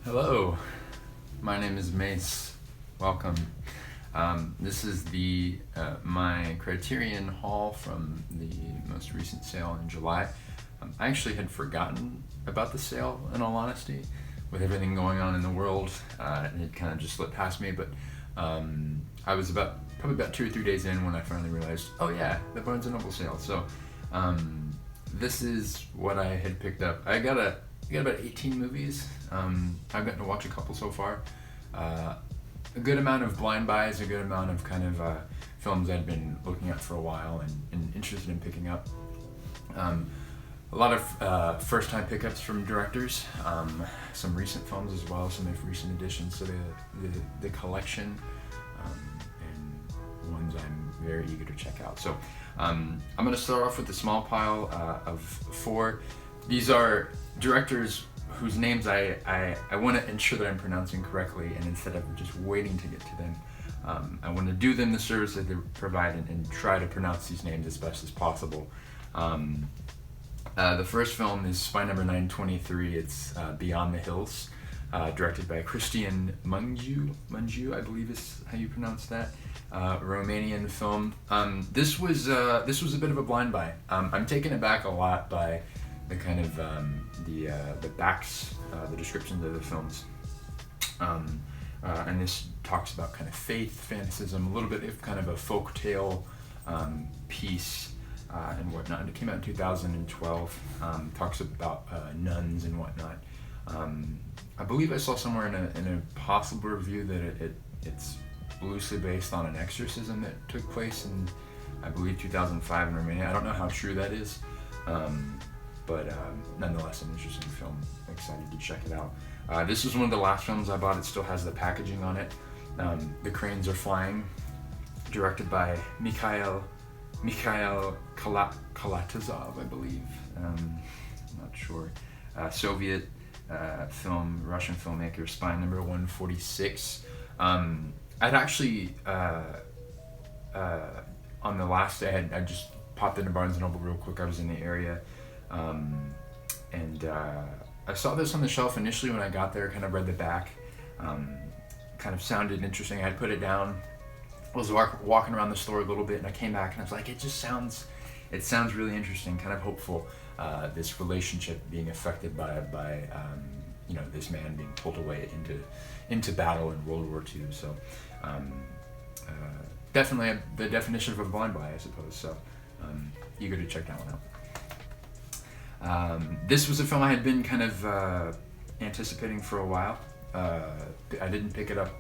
Hello, my name is Mace. Welcome. This is the my Criterion haul from the most recent sale in July. I actually had forgotten about the sale, in all honesty, with everything going on in the world. It kind of just slipped past me, but I was probably about 2 or 3 days in when I finally realized, oh yeah, the Barnes & Noble sale. So this is what I had picked up. I got about 18 movies. I've gotten to watch a couple so far. A good amount of blind buys, a good amount of kind of films I'd been looking at for a while and interested in picking up. A lot of first-time pickups from directors, some recent films as well, some recent additions to the collection, and ones I'm very eager to check out. So I'm going to start off with a small pile of 4. These are directors whose names I want to ensure that I'm pronouncing correctly, and instead of just waiting to get to them, I want to do them the service that they provide and try to pronounce these names as best as possible. The first film is Spy Number 923. It's Beyond the Hills, directed by Cristian Mungiu, I believe is how you pronounce that. Romanian film. This was a bit of a blind buy. I'm taken aback a lot by the kind of the backs, the descriptions of the films, and this talks about kind of faith, fantasism, a little bit of kind of a folk tale piece and whatnot. It came out in 2012. Talks about nuns and whatnot. I believe I saw somewhere in a possible review that it's loosely based on an exorcism that took place in, I believe, 2005 in Romania. I don't know how true that is. But nonetheless, an interesting film. Excited to check it out. This was one of the last films I bought. It still has the packaging on it. The Cranes Are Flying, directed by Mikhail Kalatozov, I believe. I'm not sure. Soviet film, Russian filmmaker, Spy Number 146. I'd actually, on the last day, I just popped into Barnes & Noble real quick. I was in the area. And I saw this on the shelf initially when I got there, kind of read the back, kind of sounded interesting. I put it down. I was walking around the store a little bit, and I came back and I was like, it sounds really interesting, kind of hopeful, this relationship being affected by this man being pulled away into battle in World War II. So definitely the definition of a blind buy, I suppose. So eager to check that one out. This was a film I had been kind of anticipating for a while. I didn't pick it up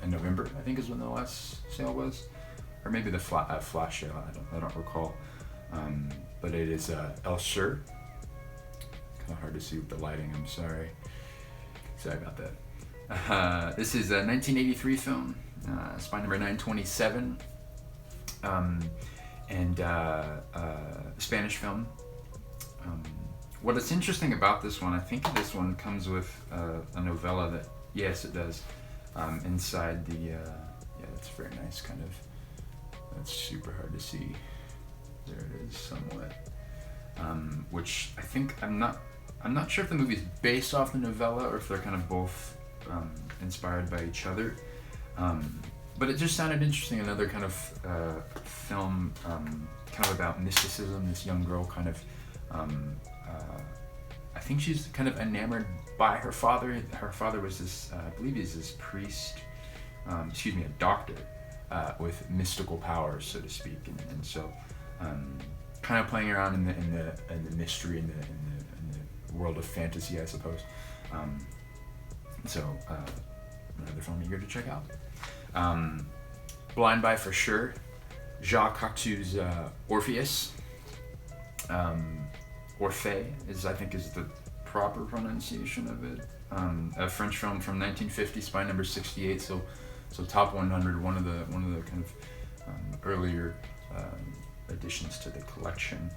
in November, I think is when the last sale was, or maybe the flash sale. I don't recall. But it is El Sur. Kind of hard to see with the lighting. I'm sorry about that. This is a 1983 film, Spy Number 927, and Spanish film. What is interesting about this one, I think this one comes with a novella that, yes, it does, inside the, yeah, that's very nice, kind of, that's super hard to see, there it is somewhat, which I think, I'm not sure if the movie's based off the novella or if they're kind of both inspired by each other, but it just sounded interesting, another kind of film kind of about mysticism, this young girl kind of, I think she's kind of enamored by her father. Her father was this, I believe he's this priest, a doctor, with mystical powers, so to speak, and so kind of playing around in the mystery, in the world of fantasy, I suppose. So another film eager to check out. Blind buy for sure. Jacques Cocteau's Orpheus. Orphée I think is the proper pronunciation of it. A French film from 1950, Spy Number 68. So top 100, one of the kind of earlier additions to the collection.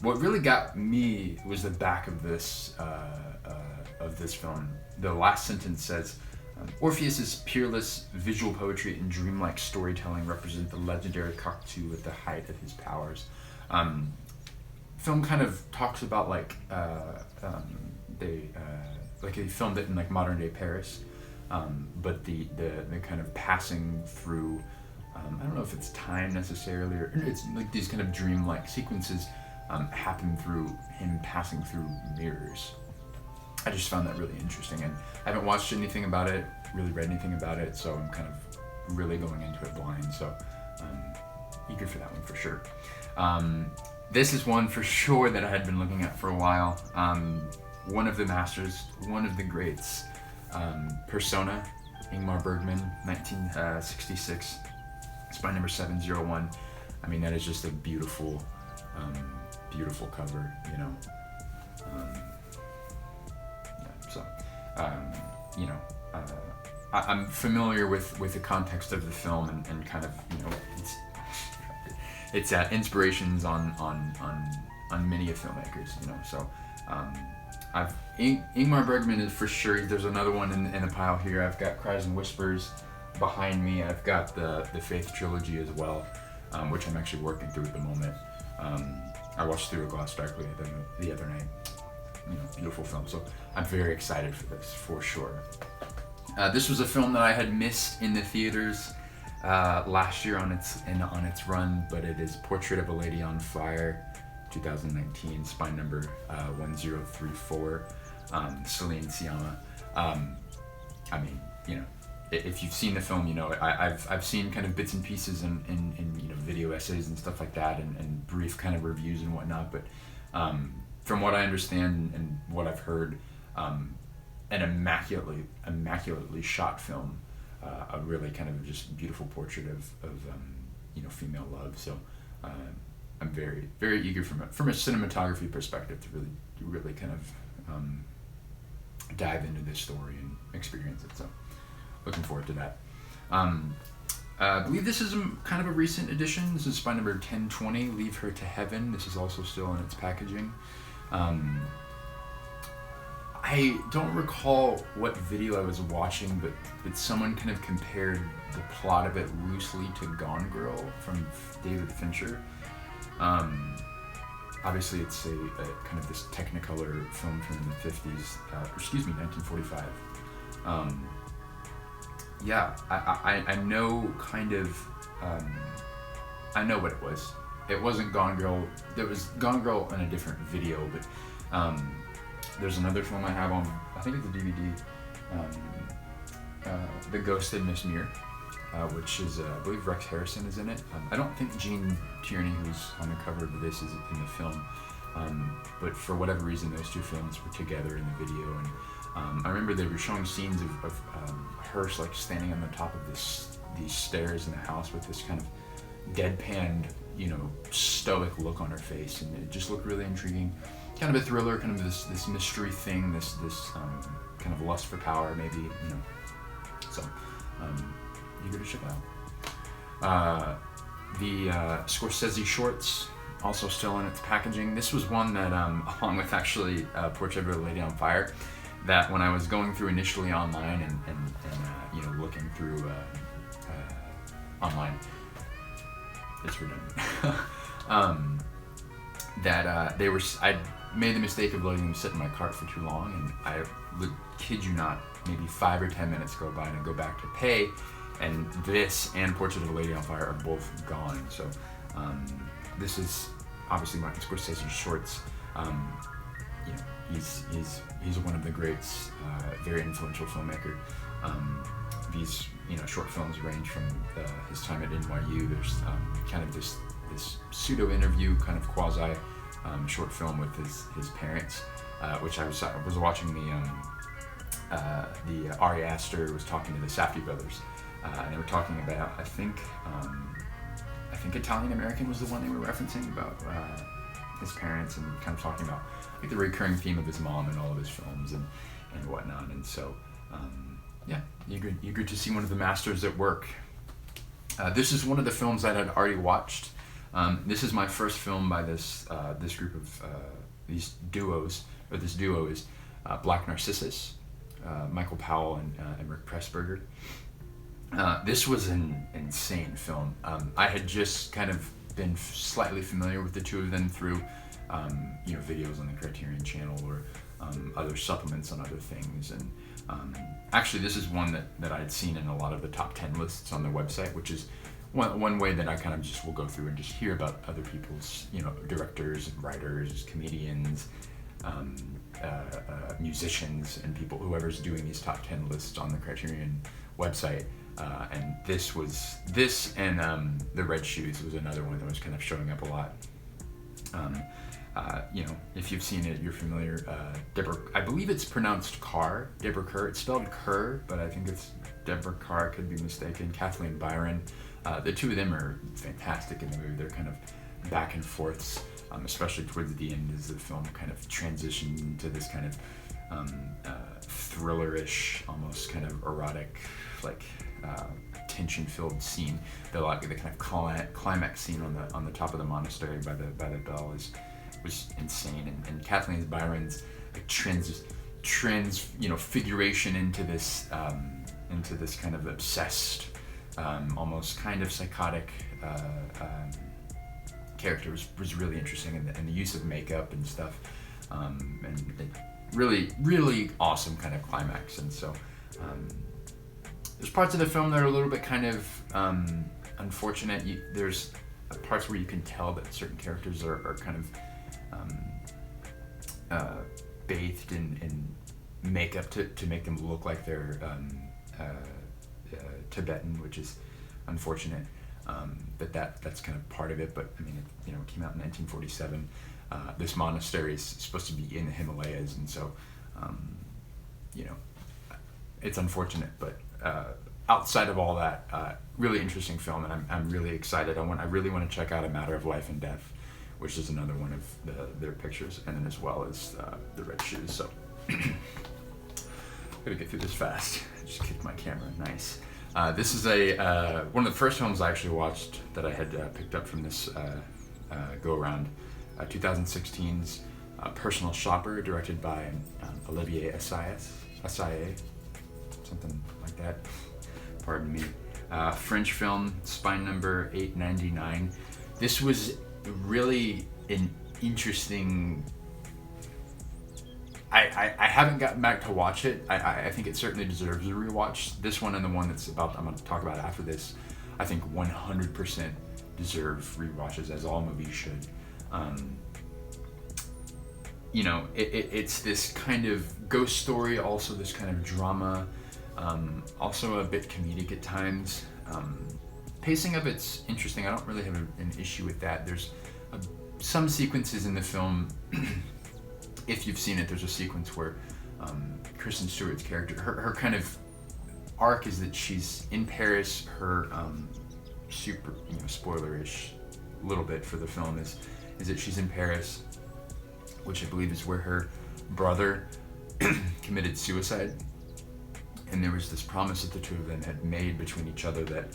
What really got me was the back of this film. The last sentence says, Orpheus's peerless visual poetry and dreamlike storytelling represent the legendary Cocteau at the height of his powers. Film kind of talks about like like he filmed it in like modern day Paris, but the kind of passing through, I don't know if it's time necessarily, or it's like these kind of dreamlike sequences happen through him passing through mirrors. I just found that really interesting, and I haven't watched anything about it, really read anything about it, so I'm kind of really going into it blind, so eager for that one for sure. This is one for sure that I had been looking at for a while. One of the masters, one of the greats, Persona, Ingmar Bergman, 1966, spine number 701. I mean, that is just a beautiful, beautiful cover, you know. I'm familiar with the context of the film and kind of, you know, it's inspirations on many of filmmakers, you know. So Ingmar Bergman is for sure. There's another one in the pile here. I've got Cries and Whispers behind me. I've got the Faith trilogy as well, which I'm actually working through at the moment. I watched Through a Glass Darkly the other night. You know, beautiful film. So I'm very excited for this, for sure. This was a film that I had missed in the theaters last year on its run, but it is Portrait of a Lady on Fire, 2019, spine number 1034, Celine Sciamma. I mean, you know, if you've seen the film, you know, I've seen kind of bits and pieces in you know, video essays and stuff like that, and brief kind of reviews and whatnot, but from what I understand and what I've heard, an immaculately shot film, a really kind of just beautiful portrait of you know, female love. So I'm very, very eager from a cinematography perspective to really kind of dive into this story and experience it. So looking forward to that. I believe this is kind of a recent edition. This is spine number 1020, Leave Her to Heaven. This is also still in its packaging. I don't recall what video I was watching, but someone kind of compared the plot of it loosely to Gone Girl from David Fincher. Obviously it's a kind of this Technicolor film from the 50s, 1945. Yeah, I know kind of, I know what it was. It wasn't Gone Girl. There was Gone Girl in a different video, but there's another film I have on, I think it's a DVD, The Ghost of Miss Muir, which is, I believe Rex Harrison is in it. I don't think Gene Tierney, who's on the cover of this, is in the film, but for whatever reason, those two films were together in the video, and I remember they were showing scenes of her like standing on the top of these stairs in the house with this kind of deadpanned, you know, stoic look on her face, and it just looked really intriguing. Kind of a thriller, kind of this mystery thing, this kind of lust for power, maybe, you know. So, eager to check it out. The Scorsese shorts, also still in its packaging. This was one that, along with actually Portrait of a Lady on Fire, that when I was going through initially online and you know, looking through online, it's redundant. That they were, I made the mistake of letting them sit in my cart for too long, and I would kid you not, maybe 5 or 10 minutes go by and I go back to pay, and this and Portrait of a Lady on Fire are both gone. So this is obviously Martin Scorsese's shorts. You know, he's one of the greats, very influential filmmaker. These, you know, short films range from his time at NYU. There's kind of this pseudo interview, kind of quasi short film with his parents, which I was watching the Ari Aster was talking to the Safdie brothers, and they were talking about, I think Italian American was the one they were referencing about his parents, and kind of talking about like the recurring theme of his mom in all of his films and whatnot. And so yeah, eager to see one of the masters at work. This is one of the films that I'd already watched. This is my first film by this group of these duos, or this duo is Black Narcissus, Michael Powell and Rick Pressburger. This was an insane film. I had just kind of been slightly familiar with the two of them through you know, videos on the Criterion Channel, or other supplements on other things. And actually, this is one that I'd seen in a lot of the top 10 lists on their website, which is one way that I kind of just will go through and just hear about other people's, directors and writers, comedians, musicians, and people, whoever's doing these top 10 lists on the Criterion website. And this and The Red Shoes was another one that was kind of showing up a lot. If you've seen it, you're familiar. Deborah, I believe it's pronounced Carr, Deborah Kerr. It's spelled Kerr, but I think it's Deborah Carr, could be mistaken. Kathleen Byron. The two of them are fantastic in the movie. They're kind of back and forths, especially towards the end as the film kind of transitioned into this kind of thrillerish, almost kind of erotic, like tension-filled scene. The kind of climax scene on the top of the monastery by the bell was insane, and Kathleen Byron's like transfiguration into this kind of obsessed, almost kind of psychotic character was really interesting, and the use of makeup and stuff, and really, really awesome kind of climax. And so there's parts of the film that are a little bit kind of unfortunate. There's parts where you can tell that certain characters are kind of bathed in makeup to make them look like they're Tibetan, which is unfortunate. That's kind of part of it. But I mean, it came out in 1947. This monastery is supposed to be in the Himalayas, and so it's unfortunate. But outside of all that, really interesting film, and I'm really excited. I really want to check out A Matter of Life and Death, which is another one of their pictures, and then as well as The Red Shoes. So gotta get through this fast. Just kicked my camera. Nice. This is one of the first films I actually watched that I had picked up from this go around. 2016's Personal Shopper, directed by Olivier Assayas, something like that. Pardon me. French film, spine number 899. This was really an interesting. I haven't gotten back to watch it. I think it certainly deserves a rewatch. This one and the one I'm going to talk about after this, I think 100% deserve rewatches, as all movies should. It's this kind of ghost story, also this kind of drama, also a bit comedic at times. Pacing of it's interesting. I don't really have an issue with that. There's some sequences in the film. If you've seen it, there's a sequence where Kristen Stewart's character, her kind of arc is that she's in Paris. Her super, spoiler-ish little bit for the film is that she's in Paris, which I believe is where her brother committed suicide. And there was this promise that the two of them had made between each other that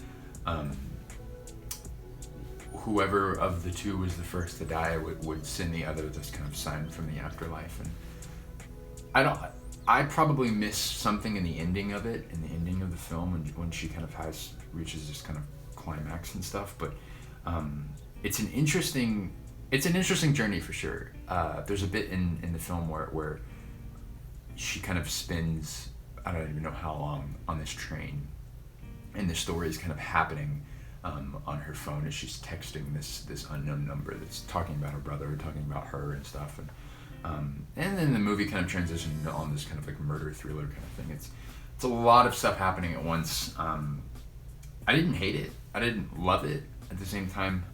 whoever of the two was the first to die would send the other this kind of sign from the afterlife. And I probably missed something in the ending of it, in the ending of the film, when she kind of reaches this kind of climax and stuff. But it's an interesting journey for sure. There's a bit in the film where she kind of spends, I don't even know how long, on this train, and the story is kind of happening on her phone as she's texting this unknown number that's talking about her brother, talking about her and stuff, and then the movie kind of transitioned on this kind of like murder thriller kind of thing. It's a lot of stuff happening at once. I didn't hate it. I didn't love it at the same time.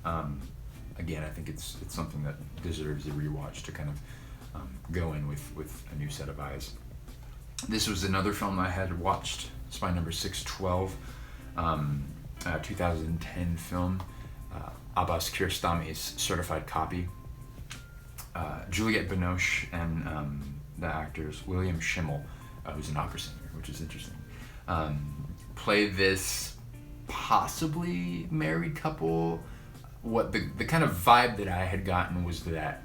Again, I think it's something that deserves a rewatch to kind of go in with a new set of eyes. This was another film I had watched, Spine number 612. 2010 film, Abbas Kiarostami's Certified Copy. Juliette Binoche and the actors William Schimmel, who's an opera singer, which is interesting, play this possibly married couple. What the kind of vibe that I had gotten was that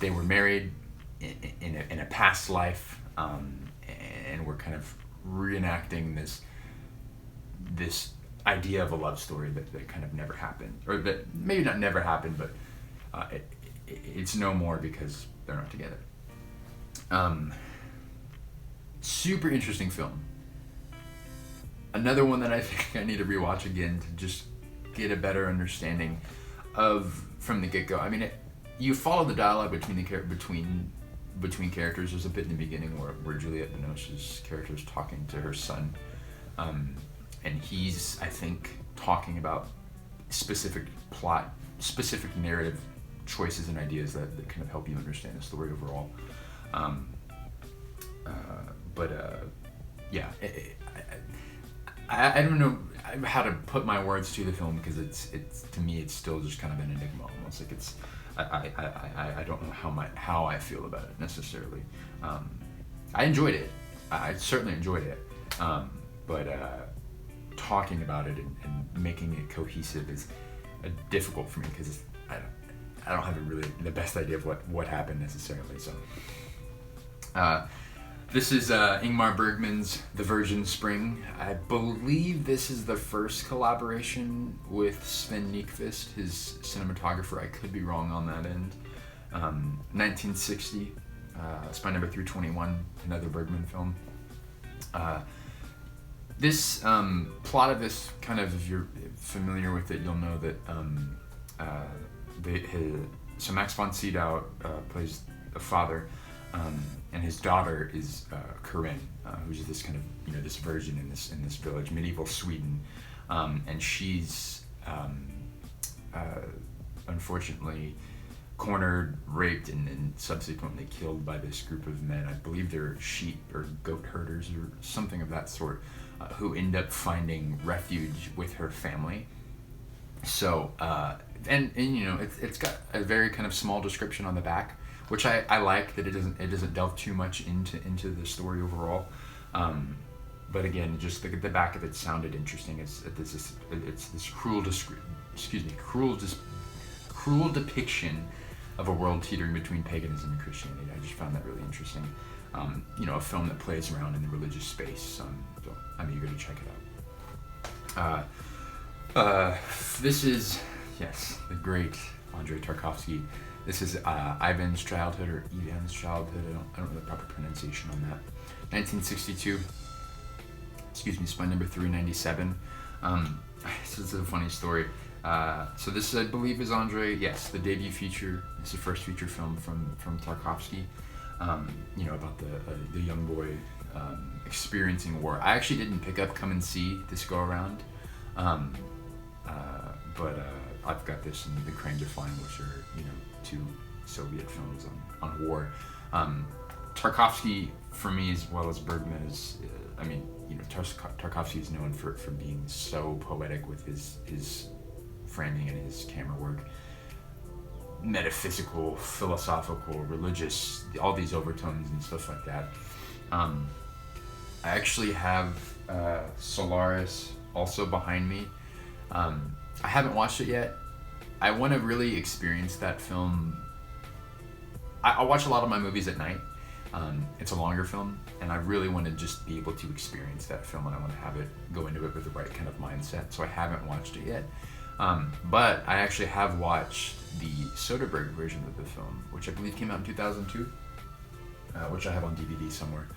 they were married in a past life, and were kind of reenacting this idea of a love story that kind of never happened, or that maybe not never happened, but it's no more because they're not together. Super interesting film. Another one that I think I need to rewatch again to just get a better understanding of from the get-go. I mean, you follow the dialogue between characters. There's a bit in the beginning where Juliette Binoche's character is talking to her son, and he's, I think, talking about specific plot, specific narrative choices and ideas that kind of help you understand the story overall. Yeah, I don't know how to put my words to the film, because it's to me it's still just kind of an enigma almost. Like it's I don't know how I feel about it necessarily. I enjoyed it. I certainly enjoyed it. But talking about it and making it cohesive is difficult for me, because I don't have really the best idea of what happened necessarily. So. This is Ingmar Bergman's The Virgin Spring. I believe this is the first collaboration with Sven Nykvist, his cinematographer. I could be wrong on that end. 1960, Spy Number 321, another Bergman film. This plot of this, kind of, if you're familiar with it, you'll know that so Max von Sydow plays the father. And his daughter is Corinne, who's this kind of, this virgin in this village, medieval Sweden, and she's unfortunately cornered, raped, and subsequently killed by this group of men. I believe they're sheep or goat herders or something of that sort, who end up finding refuge with her family. So, and it's got a very kind of small description on the back, which I like, that it doesn't delve too much into the story overall. But again, just the back of it sounded interesting. It's this cruel depiction of a world teetering between paganism and Christianity. I just found that really interesting. A film that plays around in the religious space. So I'm eager to check it out. This is, yes, the great Andrei Tarkovsky. This is Ivan's Childhood, or Ivan's Childhood. I don't know the proper pronunciation on that. 1962. Spy Number 397. This is a funny story. So this, I believe, is Andrei. Yes, the debut feature. It's the first feature film from Tarkovsky. About the young boy experiencing war. I actually didn't pick up Come and See this go around, but I've got this in The Cranes Are Flying, which are two Soviet films on war. Tarkovsky, for me, as well as Bergman, is Tarkovsky is known for being so poetic with his framing and his camera work. Metaphysical, philosophical, religious, all these overtones and stuff like that. I actually have Solaris also behind me. I haven't watched it yet. I want to really experience that film. I watch a lot of my movies at night. It's a longer film, and I really want to just be able to experience that film, and I want to have it go into it with the right kind of mindset. So I haven't watched it yet. But I actually have watched the Soderbergh version of the film, which I believe came out in 2002, which I have on DVD somewhere.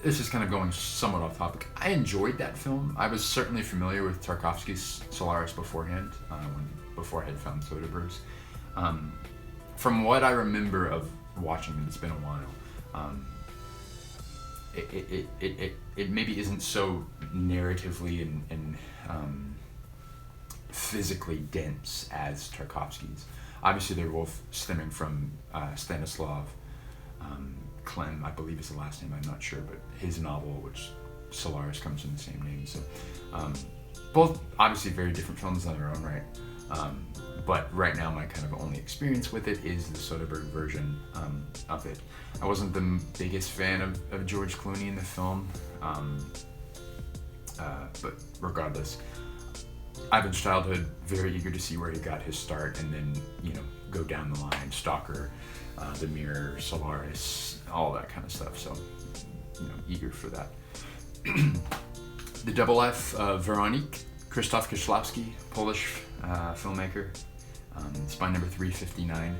This is kind of going somewhat off topic. I enjoyed that film. I was certainly familiar with Tarkovsky's Solaris beforehand, before I had found Soderbergh's. From what I remember of watching it, it's been a while. It maybe isn't so narratively and physically dense as Tarkovsky's. Obviously, they're both stemming from Stanislav Klem, I believe is the last name, I'm not sure, but his novel, which Solaris comes from the same name. So both obviously very different films on their own right. But right now my kind of only experience with it is the Soderbergh version of it. I wasn't the biggest fan of George Clooney in the film, but regardless, Ivan's Childhood, very eager to see where he got his start, and then go down the line, Stalker, The Mirror, Solaris, all that kind of stuff. So eager for that. The Double F, Veronique, Krzysztof Kieślowski, Polish filmmaker. Spy Number 359.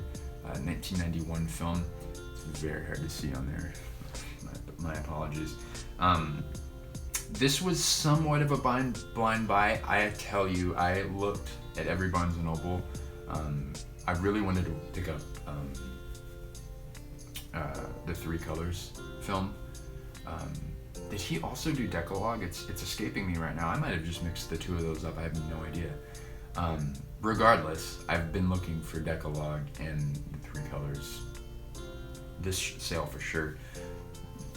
1991 film. It's very hard to see on there. My apologies. This was somewhat of a blind buy. I tell you, I looked at every Barnes & Noble. I really wanted to pick up the Three Colors film. Did he also do Decalogue? It's escaping me right now. I might have just mixed the two of those up. I have no idea. Regardless, I've been looking for Decalogue and the Three Colors this sale for sure,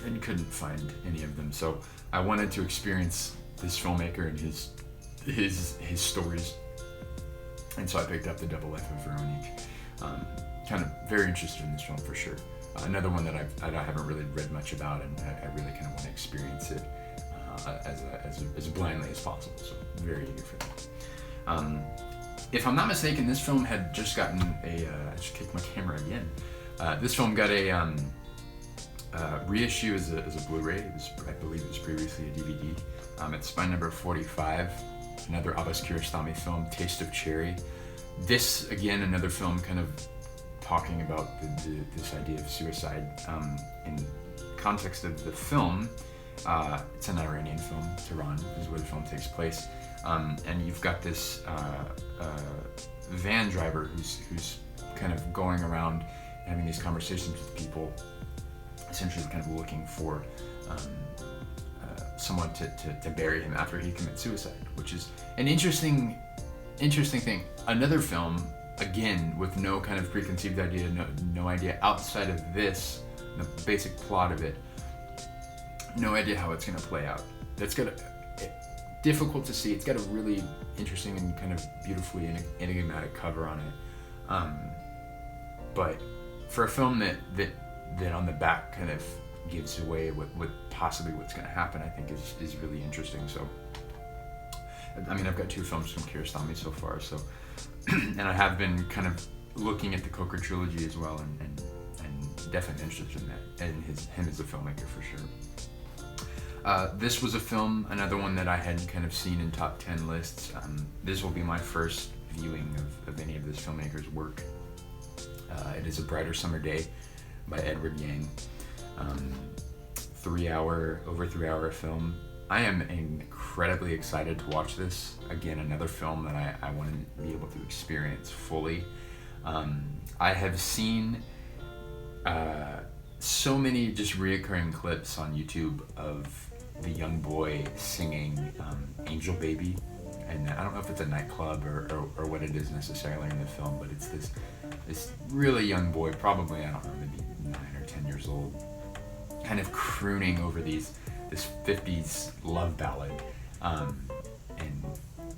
and couldn't find any of them. So I wanted to experience this filmmaker and his stories, and so I picked up The Double Life of Veronique. Kind of very interested in this film for sure. Another one that I haven't really read much about, and I really kind of want to experience it as blindly as possible. So very eager for that. If I'm not mistaken, this film had just gotten I just kicked my camera again. This film got a reissue as a Blu-ray. I believe it was previously a DVD. It's Spine Number 45, another Abbas Kiarostami film, Taste of Cherry. This, again, another film kind of talking about this idea of suicide. In context of the film, it's an Iranian film. Tehran is where the film takes place. And you've got this van driver who's kind of going around having these conversations with people, essentially kind of looking for someone to bury him after he commits suicide, which is an interesting thing. Another film, again, with no kind of preconceived idea, no idea outside of this, the basic plot of it, no idea how it's going to play out. That's difficult to see. It's got a really interesting and kind of beautifully enigmatic cover on it. But for a film that on the back kind of gives away what possibly what's going to happen, I think is really interesting. So, I mean, I've got 2 films from Kiarostami so far, so and I have been kind of looking at the Coker trilogy as well, and definitely interested in that, and him as a filmmaker for sure. This was a film, another one that I had kind of seen in top 10 lists. This will be my first viewing of any of this filmmaker's work. It is A Brighter Summer Day by Edward Yang. Over 3 hour film. I am incredibly excited to watch this. Again, another film that I want to be able to experience fully. I have seen so many just reoccurring clips on YouTube of the young boy singing Angel Baby, and I don't know if it's a nightclub or what it is necessarily in the film, but it's this really young boy, probably, I don't know, maybe 9 or 10 years old, kind of crooning over this 50s love ballad, and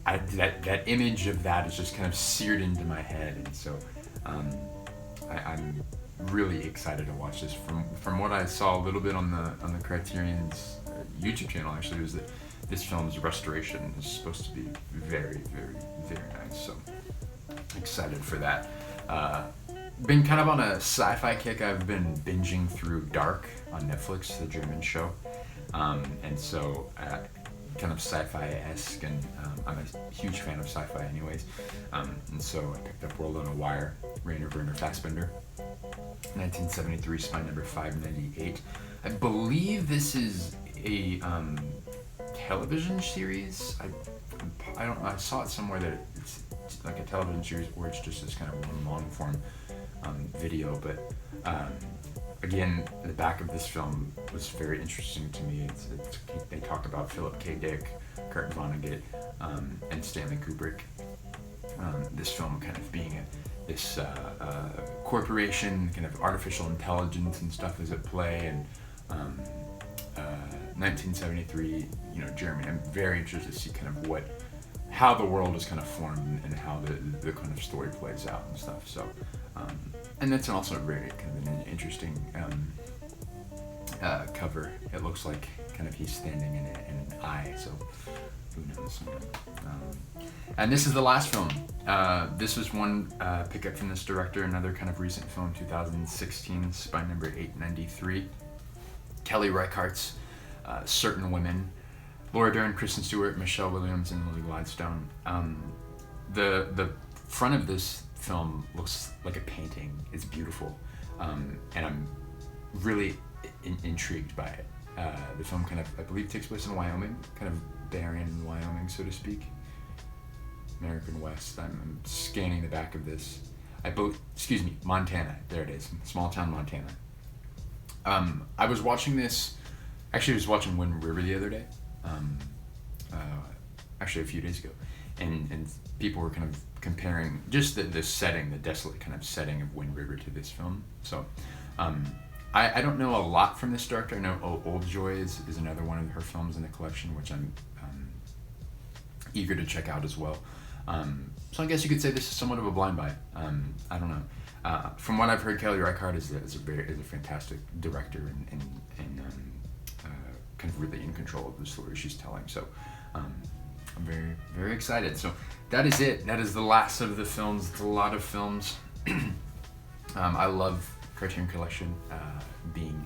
that image of that is just kind of seared into my head, and so I'm really excited to watch this. From what I saw a little bit on the Criterion's YouTube channel, actually, was that this film's restoration is supposed to be very, very, very nice. So excited for that. Been kind of on a sci-fi kick. I've been binging through Dark on Netflix, the German show, and so kind of sci-fi-esque, and I'm a huge fan of sci-fi anyways, and so I picked up World on a Wire, Rainer Werner Fassbinder, 1973, Spine Number 598. I believe this is a television series. I don't know, I saw it somewhere that it's like a television series where it's just this kind of one long form video, but again, the back of this film was very interesting to me. They talk about Philip K. Dick, Kurt Vonnegut, and Stanley Kubrick. This film kind of being this corporation, kind of artificial intelligence and stuff is at play, and 1973, Germany. I'm very interested to see kind of how the world is kind of formed and how the kind of story plays out and stuff. So, and that's also a very kind of an interesting cover. It looks like kind of he's standing in an eye, so who knows. And this is the last film. This was one pickup from this director, another kind of recent film, 2016, Spine Number 893. Kelly Reichardt's Certain Women. Laura Dern, Kristen Stewart, Michelle Williams, and Lily Gladstone. The front of this film looks like a painting. It's beautiful, and I'm really intrigued by it. The film kind of, I believe, takes place in Wyoming, kind of barren Wyoming, so to speak. American West. I'm scanning the back of this. Montana. There it is, small town Montana. I was watching this. Actually, I was watching Wind River the other day. Actually, a few days ago, and people were kind of comparing just the setting, the desolate kind of setting of Wind River to this film. So, I don't know a lot from this director. I know Old Joy is another one of her films in the collection, which I'm eager to check out as well. So I guess you could say this is somewhat of a blind buy. I don't know. From what I've heard, Kelly Reichardt is a fantastic director and kind of really in control of the story she's telling. So I'm very, very excited. So that is it. That is the last of the films. It's a lot of films. I love Criterion Collection being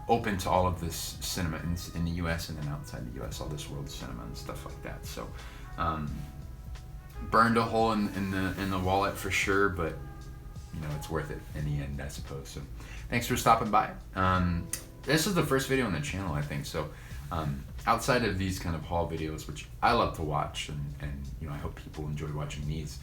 open to all of this cinema in the U.S. and then outside the U.S., all this world cinema and stuff like that. So burned a hole in the wallet for sure, but it's worth it in the end, I suppose. So thanks for stopping by. This is the first video on the channel, I think. So outside of these kind of haul videos, which I love to watch, and I hope people enjoy watching these,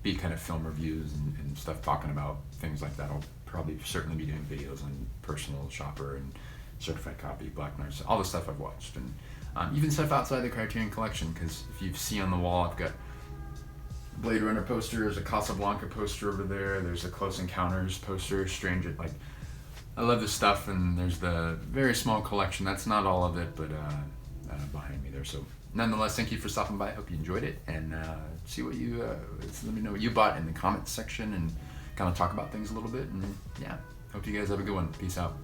be kind of film reviews and stuff talking about things like that. I'll probably certainly be doing videos on Personal Shopper and Certified Copy, Black Knight, all the stuff I've watched, and even stuff outside the Criterion Collection, because if you see on the wall, I've got Blade Runner poster, there's a Casablanca poster over there, there's a Close Encounters poster, I love this stuff, and there's the very small collection. That's not all of it, but behind me there. So nonetheless, thank you for stopping by. I hope you enjoyed it, and see what you let me know what you bought in the comments section, and kind of talk about things a little bit. And yeah, hope you guys have a good one. Peace out.